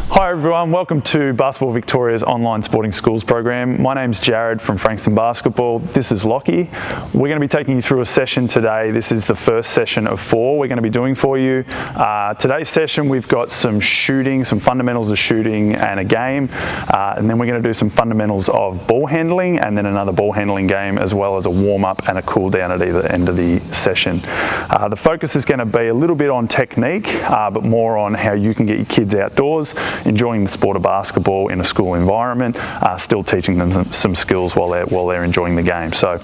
Hi everyone, welcome to Basketball Victoria's online sporting schools program. My name's Jared from Frankston Basketball. This is Lockie. We're going to be taking you through a session today. This is the first session of 4 we're going to be doing for you. Today's session we've got some shooting, some fundamentals of shooting and a game, and then we're going to do some fundamentals of ball handling and then another ball handling game, as well as a warm-up and a cool down at either end of the session. The focus is going to be a little bit on technique, but more on how you can get your kids outdoors, enjoying the sport of basketball in a school environment, still teaching them some skills while they're enjoying the game. So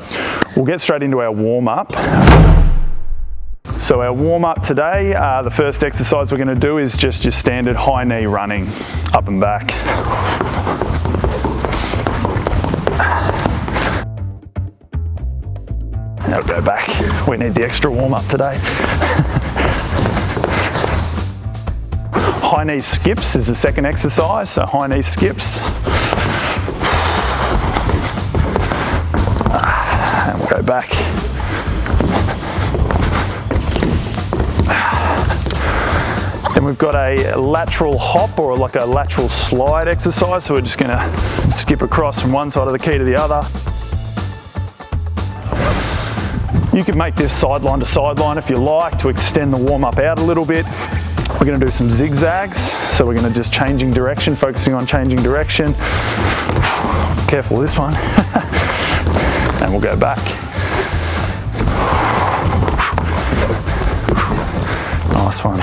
we'll get straight into our warm-up. So our warm-up today, the first exercise we're going to do is just your standard high knee running up and back. Now go back. We need the extra warm-up today. High knee skips is the second exercise, so high knee skips. And we'll go back. Then we've got a lateral hop or like a lateral slide exercise, so we're just going to skip across from one side of the key to the other. You can make this sideline to sideline if you like, to extend the warm-up out a little bit. We're going to do some zigzags, so we're going to just changing direction, focusing on changing direction. Careful with this one. And we'll go back. Nice one.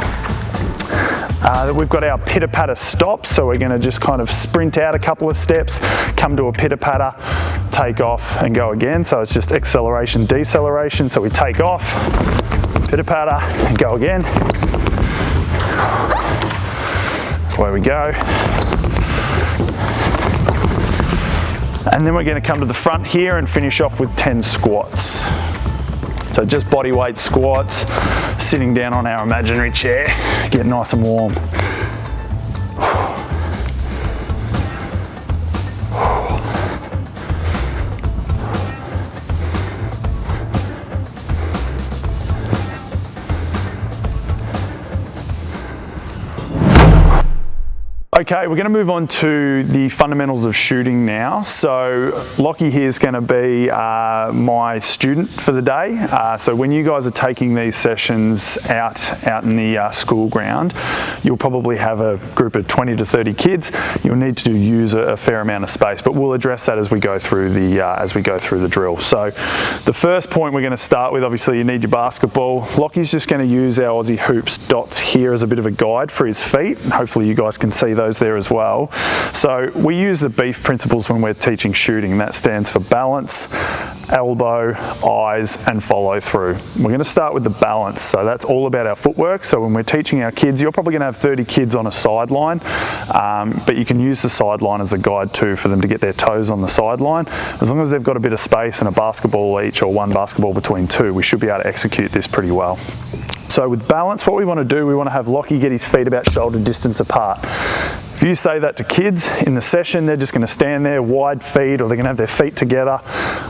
We've got our pitter-patter stops, so we're going to just kind of sprint out a couple of steps, come to a pitter-patter, take off and go again. So it's just acceleration, deceleration. So we take off, pitter-patter and go again. Away we go. And then we're going to come to the front here and finish off with 10 squats. So just body weight squats, sitting down on our imaginary chair, get nice and warm. Okay, we're going to move on to the fundamentals of shooting now. So Lockie here is going to be my student for the day. So when you guys are taking these sessions out in the school ground, you'll probably have a group of 20 to 30 kids. You'll need to use a fair amount of space, but we'll address that as we go through the drill. So the first point we're going to start with, obviously you need your basketball. Lockie's just going to use our Aussie Hoops dots here as a bit of a guide for his feet. Hopefully you guys can see those there as well. So we use the BEEF principles when we're teaching shooting. That stands for balance, elbow, eyes and follow through. We're going to start with the balance. So that's all about our footwork. So when we're teaching our kids, you're probably going to have 30 kids on a sideline, but you can use the sideline as a guide too for them to get their toes on the sideline. As long as they've got a bit of space and a basketball each or one basketball between two, we should be able to execute this pretty well. So with balance, what we want to do, we want to have Lockie get his feet about shoulder distance apart. If you say that to kids in the session, they're just going to stand there wide feet, or they're going to have their feet together.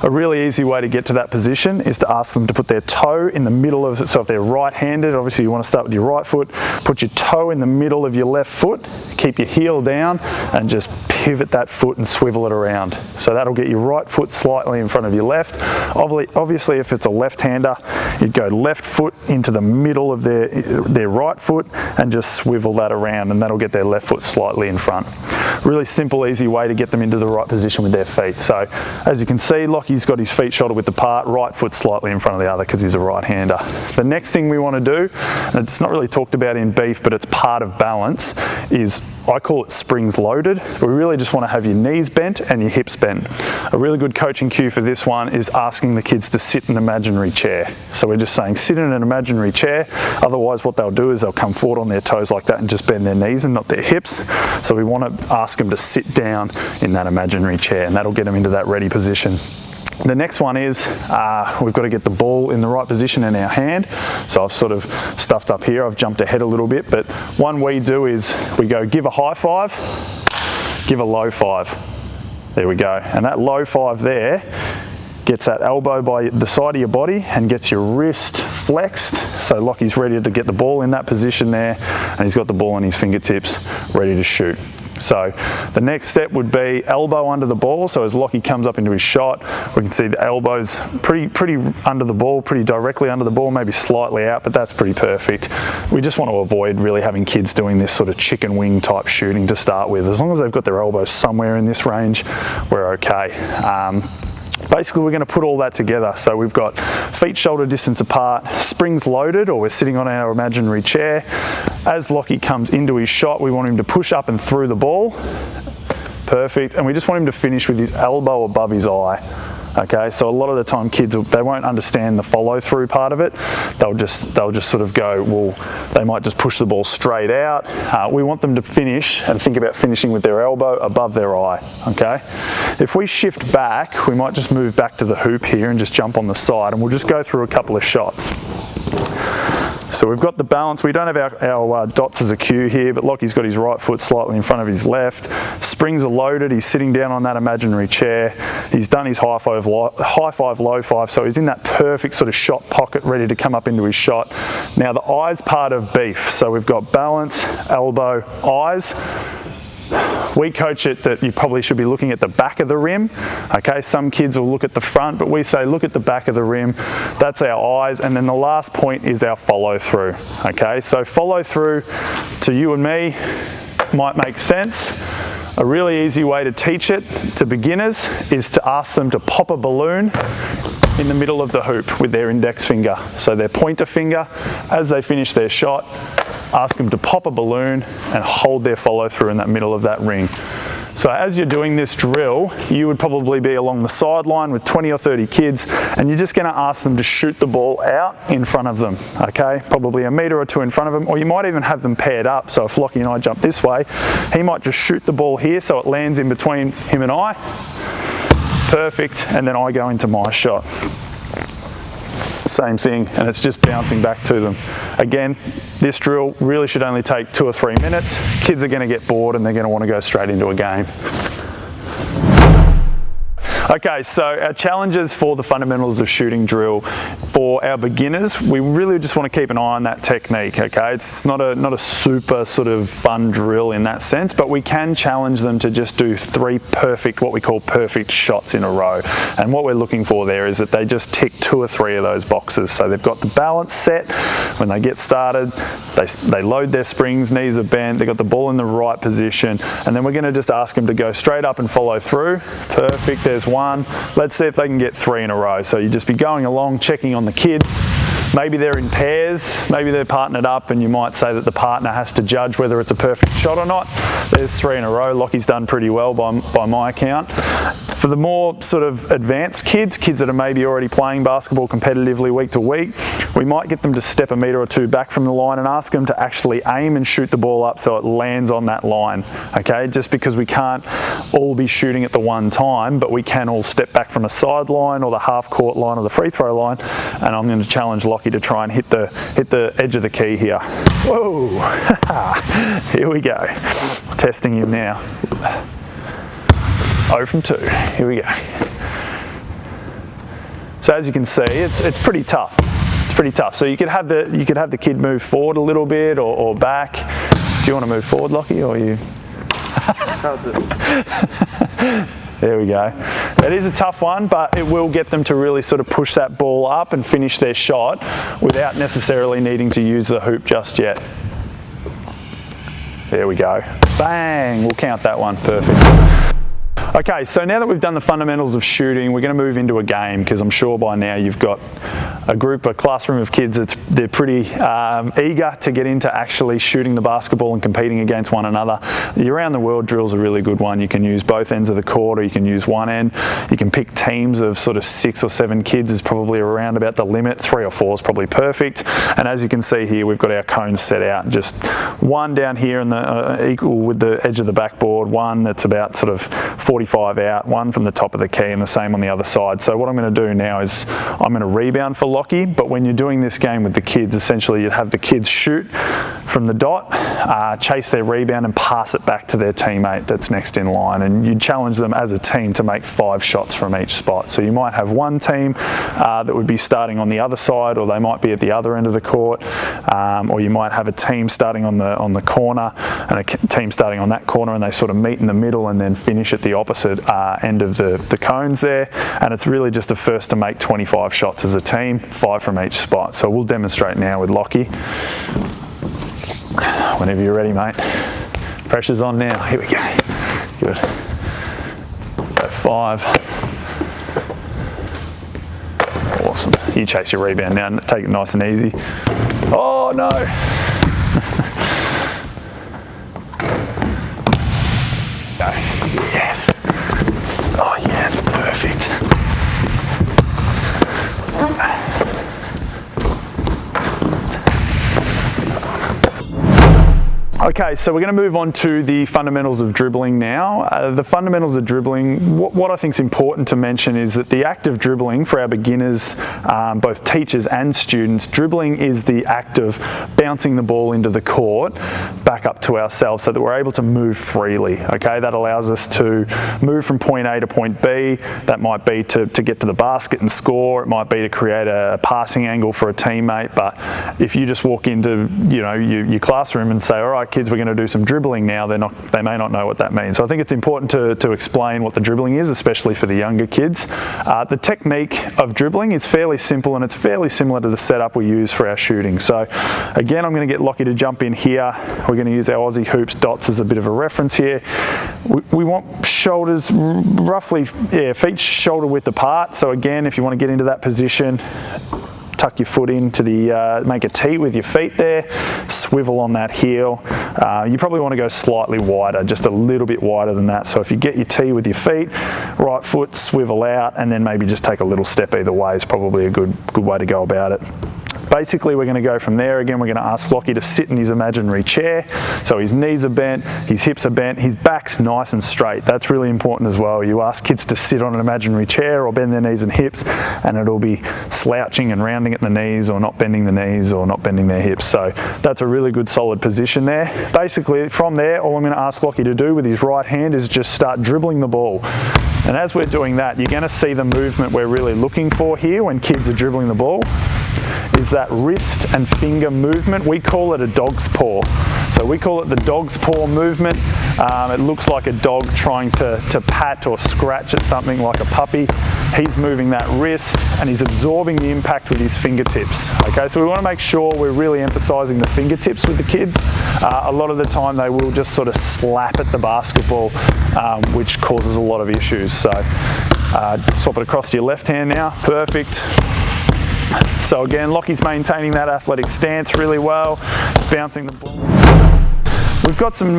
A really easy way to get to that position is to ask them to put their toe in the middle of it. So if they're right-handed, obviously you want to start with your right foot, put your toe in the middle of your left foot, keep your heel down and just pivot that foot and swivel it around. So that'll get your right foot slightly in front of your left. Obviously if it's a left-hander, you'd go left foot into the middle of their right foot and just swivel that around, and that'll get their left foot slightly in front. Really simple, easy way to get them into the right position with their feet. So as you can see, Lockie's got his feet shoulder width apart, right foot slightly in front of the other because he's a right-hander. The next thing we want to do, and it's not really talked about in BEEF, but it's part of balance, is I call it springs loaded. We really just want to have your knees bent and your hips bent. A really good coaching cue for this one is asking the kids to sit in an imaginary chair. So we're just saying sit in an imaginary chair. Otherwise what they'll do is they'll come forward on their toes like that and just bend their knees and not their hips. So we want to ask them to sit down in that imaginary chair, and that'll get them into that ready position. The next one is we've got to get the ball in the right position in our hand. So I've sort of stuffed up here, I've jumped ahead a little bit, but one we do is we go give a high five, give a low five. There we go. And that low five there gets that elbow by the side of your body and gets your wrist flexed, so Lockie's ready to get the ball in that position there, and he's got the ball on his fingertips, ready to shoot. So the next step would be elbow under the ball. So as Lockie comes up into his shot, we can see the elbows pretty under the ball, pretty directly under the ball, maybe slightly out, but that's pretty perfect. We just want to avoid really having kids doing this sort of chicken wing type shooting to start with. As long as they've got their elbows somewhere in this range, we're okay. Basically, we're going to put all that together. So we've got feet shoulder distance apart, springs loaded, or we're sitting on our imaginary chair. As Lockie comes into his shot, we want him to push up and through the ball. Perfect. And we just want him to finish with his elbow above his eye. Okay, so a lot of the time kids, they won't understand the follow through part of it. They'll just sort of go, well, they might just push the ball straight out. We want them to finish and think about finishing with their elbow above their eye, okay? If we shift back, we might just move back to the hoop here and just jump on the side, and we'll just go through a couple of shots. So we've got the balance. We don't have our dots as a cue here, but Lockie's got his right foot slightly in front of his left. Springs are loaded. He's sitting down on that imaginary chair. He's done his high five, low five, so he's in that perfect sort of shot pocket ready to come up into his shot. Now the eyes part of beef. So we've got balance, elbow, eyes. We coach it that you probably should be looking at the back of the rim. Okay, some kids will look at the front, but we say look at the back of the rim. That's our eyes, and then the last point is our follow through. Okay, so follow through to you and me might make sense. A really easy way to teach it to beginners is to ask them to pop a balloon in the middle of the hoop with their index finger. So their pointer finger, as they finish their shot, ask them to pop a balloon and hold their follow through in that middle of that ring. So as you're doing this drill, you would probably be along the sideline with 20 or 30 kids, and you're just going to ask them to shoot the ball out in front of them, okay? Probably a metre or two in front of them, or you might even have them paired up. So if Lockie and I jump this way, he might just shoot the ball here so it lands in between him and I. Perfect, and then I go into my shot. Same thing, and it's just bouncing back to them. Again, this drill really should only take 2 or 3 minutes. Kids are going to get bored and they're going to want to go straight into a game. Okay, so our challenges for the fundamentals of shooting drill for our beginners, we really just want to keep an eye on that technique, okay? It's not a super sort of fun drill in that sense, but we can challenge them to just do 3 perfect, what we call perfect shots in a row. And what we're looking for there is that they just tick 2 or 3 of those boxes. So they've got the balance set when they get started, they load their springs, knees are bent, they've got the ball in the right position, and then we're going to just ask them to go straight up and follow through. Perfect, there's 1. Let's see if they can get 3 in a row. So you just be going along, checking on the kids. Maybe they're in pairs, maybe they're partnered up, and you might say that the partner has to judge whether it's a perfect shot or not. There's 3 in a row. Lockie's done pretty well by my account. For the more sort of advanced kids that are maybe already playing basketball competitively week to week, we might get them to step a metre or 2 back from the line and ask them to actually aim and shoot the ball up so it lands on that line, okay? Just because we can't all be shooting at the one time, but we can all step back from a sideline or the half-court line or the free throw line, and I'm going to challenge Lockie to try and hit the edge of the key here. Whoa! Here we go. Testing him now. 0 from 2. Here we go. So as you can see, it's pretty tough. It's pretty tough. So you could have the kid move forward a little bit or back. Do you want to move forward, Lockie, or you? There we go. It is a tough one, but it will get them to really sort of push that ball up and finish their shot without necessarily needing to use the hoop just yet. There we go. Bang! We'll count that one. Perfect. Okay, so now that we've done the fundamentals of shooting, we're going to move into a game, because I'm sure by now you've got a classroom of kids they're pretty eager to get into actually shooting the basketball and competing against one another. The around the world drill is a really good one. You can use both ends of the court, or you can use one end. You can pick teams of sort of 6 or 7 kids is probably around about the limit. 3 or 4 is probably perfect. And as you can see here, we've got our cones set out. Just one down here in the equal with the edge of the backboard, one that's about sort of 45 out, one from the top of the key, and the same on the other side. So what I'm going to do now is I'm going to rebound for Lockie, but when you're doing this game with the kids, essentially you'd have the kids shoot from the dot, chase their rebound and pass it back to their teammate that's next in line. And you challenge them as a team to make 5 shots from each spot. So you might have one team that would be starting on the other side, or they might be at the other end of the court, or you might have a team starting on the corner and a team starting on that corner, and they sort of meet in the middle and then finish at the opposite end of the cones there. And it's really just a first to make 25 shots as a team, 5 from each spot. So we'll demonstrate now with Lockie. Whenever you're ready, mate. Pressure's on now. Here we go. Good. So 5. Awesome. You chase your rebound now. Take it nice and easy. Oh no! Go. Yes. Oh yeah, perfect. Okay, so we're going to move on to the fundamentals of dribbling now. The fundamentals of dribbling, what I think is important to mention is that the act of dribbling for our beginners, both teachers and students, dribbling is the act of bouncing the ball into the court back up to ourselves so that we're able to move freely. Okay, that allows us to move from point A to point B. That might be to get to the basket and score. It might be to create a passing angle for a teammate. But if you just walk into your classroom and say, all right, kids, we're going to do some dribbling now, they may not know what that means. So I think it's important to explain what the dribbling is, especially for the younger kids. The technique of dribbling is fairly simple, and it's fairly similar to the setup we use for our shooting. So again, I'm going to get Lockie to jump in here. We're going to use our Aussie Hoops dots as a bit of a reference here. We want shoulders roughly, feet shoulder width apart. So again, if you want to get into that position, tuck your foot into make a T with your feet there, swivel on that heel. You probably want to go slightly wider, just a little bit wider than that. So if you get your T with your feet, right foot swivel out, and then maybe just take a little step either way is probably a good way to go about it. Basically, we're going to go from there. Again, we're going to ask Lockie to sit in his imaginary chair. So his knees are bent, his hips are bent, his back's nice and straight. That's really important as well. You ask kids to sit on an imaginary chair or bend their knees and hips, and it'll be slouching and rounding at the knees, or not bending the knees, or not bending their hips. So that's a really good solid position there. Basically, from there, all I'm going to ask Lockie to do with his right hand is just start dribbling the ball. And as we're doing that, you're going to see the movement we're really looking for here when kids are dribbling the ball. Is that wrist and finger movement. We call it a dog's paw. So we call it the dog's paw movement. It looks like a dog trying to pat or scratch at something like a puppy. He's moving that wrist and he's absorbing the impact with his fingertips. Okay, so we want to make sure we're really emphasizing the fingertips with the kids. A lot of the time they will just sort of slap at the basketball, which causes a lot of issues. So swap it across to your left hand now. Perfect. So again, Lockie's maintaining that athletic stance really well. He's bouncing the ball. We've got some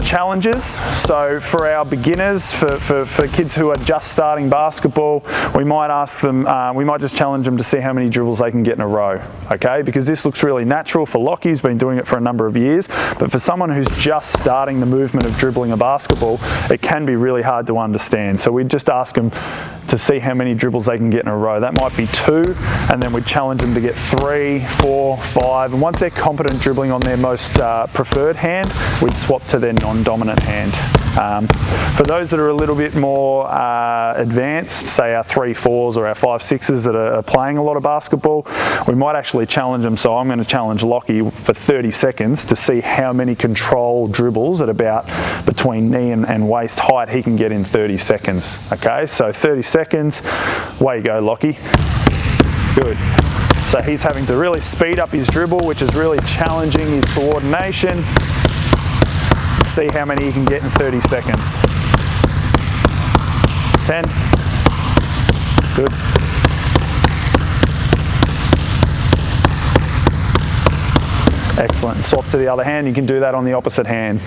challenges. So for our beginners, for kids who are just starting basketball, we might ask them, we might just challenge them to see how many dribbles they can get in a row, okay? Because this looks really natural for Lockie, who's been doing it for a number of years, but for someone who's just starting the movement of dribbling a basketball, it can be really hard to understand. So we'd just ask them to see how many dribbles they can get in a row. That might be 2, and then we'd challenge them to get 3, 4, 5, and once they're competent dribbling on their most preferred hand, we'd swap to their non-dominant hand. For those that are a little bit more advanced, say our 3-4s or our 5-6s that are playing a lot of basketball, we might actually challenge them. So I'm going to challenge Lockie for 30 seconds to see how many control dribbles at about between knee and waist height he can get in 30 seconds. Okay, so 30 seconds, way you go, Lockie. Good. So he's having to really speed up his dribble, which is really challenging his coordination. See how many you can get in 30 seconds. It's 10. Good. Excellent. Swap to the other hand. You can do that on the opposite hand.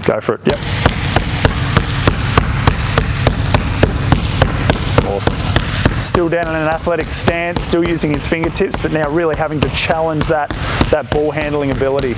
Go for it. Yep. Awesome. Still down in an athletic stance, still using his fingertips, but now really having to challenge that ball handling ability.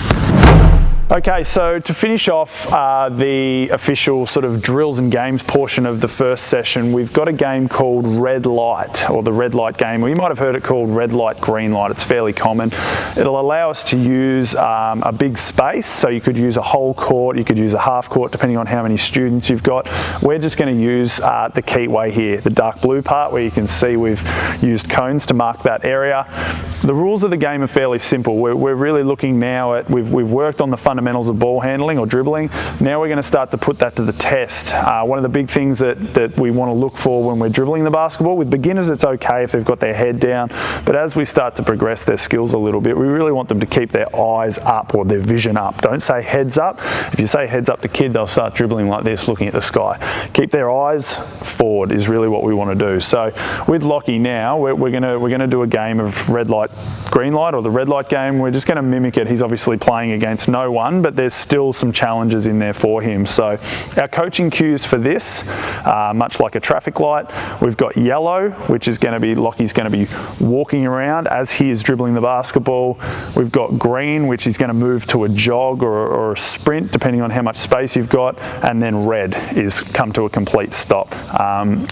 Okay, so to finish off the official sort of drills and games portion of the first session, we've got a game called red light, or the red light game, or you might have heard it called red light, green light. It's fairly common. It'll allow us to use a big space, so you could use a whole court, you could use a half court, depending on how many students you've got. We're just going to use the keyway here, the dark blue part, where you can see we've used cones to mark that area. The rules of the game are fairly simple. We're really looking now at, we've worked on the fundamentals of ball handling or dribbling. Now we're going to start to put that to the test. One of the big things that we want to look for when we're dribbling the basketball, with beginners it's okay if they've got their head down, but as we start to progress their skills a little bit, we really want them to keep their eyes up or their vision up. Don't say heads up. If you say heads up to kid, they'll start dribbling like this, looking at the sky. Keep their eyes forward is really what we want to do. So with Lockie now, we're gonna do a game of red light, green light, or the red light game. We're just going to mimic it. He's obviously playing against no one, but there's still some challenges in there for him. So our coaching cues for this, much like a traffic light, we've got yellow, which is going to be Lockie's going to be walking around as he is dribbling the basketball. We've got green, which is going to move to a jog or a sprint, depending on how much space you've got. And then red is come to a complete stop.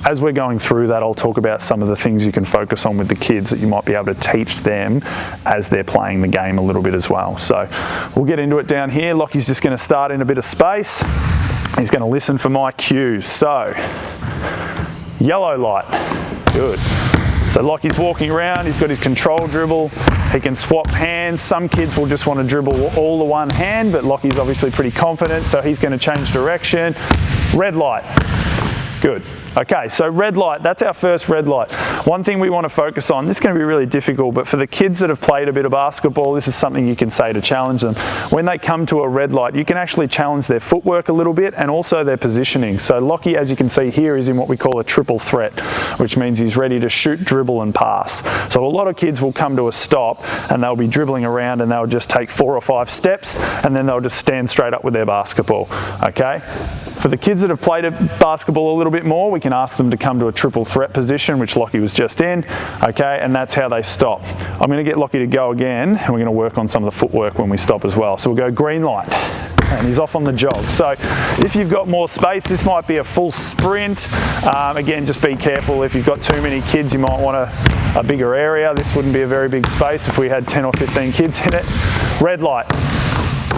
As we're going through that, I'll talk about some of the things you can focus on with the kids that you might be able to teach them as they're playing the game a little bit as well. So we'll get into it down here. Lockie's just going to start in a bit of space. He's going to listen for my cues. So, yellow light. Good. So Lockie's walking around, he's got his control dribble, he can swap hands. Some kids will just want to dribble all the one hand, but Lockie's obviously pretty confident, so he's going to change direction. Red light. Good. Okay, so red light, that's our first red light. One thing we want to focus on, this is going to be really difficult, but for the kids that have played a bit of basketball, this is something you can say to challenge them. When they come to a red light, you can actually challenge their footwork a little bit and also their positioning. So Lockie, as you can see here, is in what we call a triple threat, which means he's ready to shoot, dribble and pass. So a lot of kids will come to a stop and they'll be dribbling around and they'll just take 4 or 5 steps and then they'll just stand straight up with their basketball, okay? For the kids that have played basketball a little bit more, we can ask them to come to a triple threat position, which Lockie was just in, okay, and that's how they stop. I'm going to get Lockie to go again, and we're going to work on some of the footwork when we stop as well. So we'll go green light, and he's off on the jog. So if you've got more space, this might be a full sprint. Again, just be careful. If you've got too many kids, you might want a bigger area. This wouldn't be a very big space if we had 10 or 15 kids in it. Red light.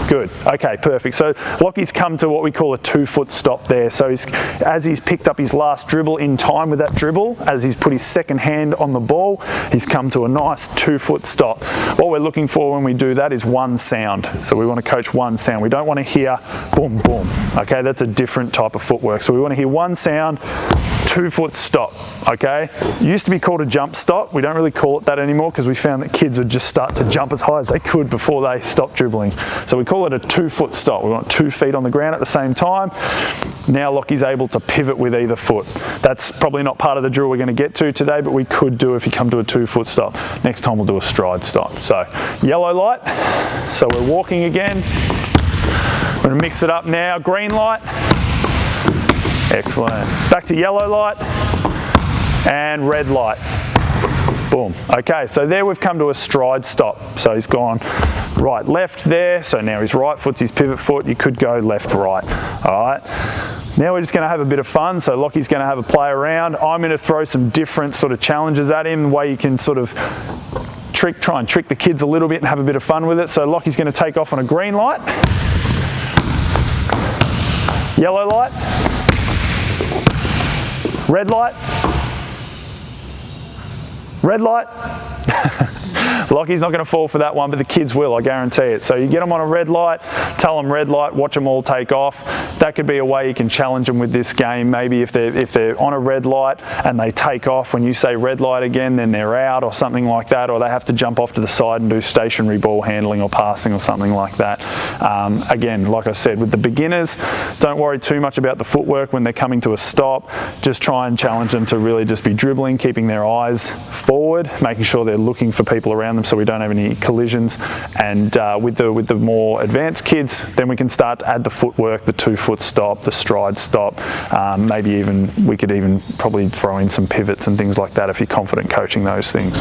Good. Okay, perfect. So Lockie's come to what we call a 2-foot stop there. So as he's picked up his last dribble, in time with that dribble, as he's put his second hand on the ball, he's come to a nice 2-foot stop. What we're looking for when we do that is one sound. So we want to coach one sound. We don't want to hear boom, boom. Okay, that's a different type of footwork. So we want to hear one sound, 2-foot stop. Okay, it used to be called a jump stop. We don't really call it that anymore because we found that kids would just start to jump as high as they could before they stopped dribbling. So we call it a 2-foot stop. We want 2 feet on the ground at the same time. Now Lockie's able to pivot with either foot. That's probably not part of the drill we're going to get to today, but we could do if you come to a 2-foot stop. Next time we'll do a stride stop. So yellow light. So we're walking again. We're going to mix it up now. Green light. Excellent. Back to yellow light. And red light. Boom. Okay, so there we've come to a stride stop. So he's gone right, left there. So now his right foot's his pivot foot. You could go left, right. All right. Now we're just going to have a bit of fun. So Lockie's going to have a play around. I'm going to throw some different sort of challenges at him, the way you can sort of try and trick the kids a little bit and have a bit of fun with it. So Lockie's going to take off on a green light. Yellow light. Red light. Red light. Lockie's not going to fall for that one, but the kids will, I guarantee it. So you get them on a red light, tell them red light, watch them all take off. That could be a way you can challenge them with this game. Maybe if they're on a red light and they take off, when you say red light again, then they're out or something like that, or they have to jump off to the side and do stationary ball handling or passing or something like that. Again, like I said, with the beginners, don't worry too much about the footwork when they're coming to a stop. Just try and challenge them to really just be dribbling, keeping their eyes forward, making sure they're looking for people around them so we don't have any collisions. And with the more advanced kids, then we can start to add the footwork, the 2-foot stop, the stride stop. Maybe even we could even probably throw in some pivots and things like that if you're confident coaching those things.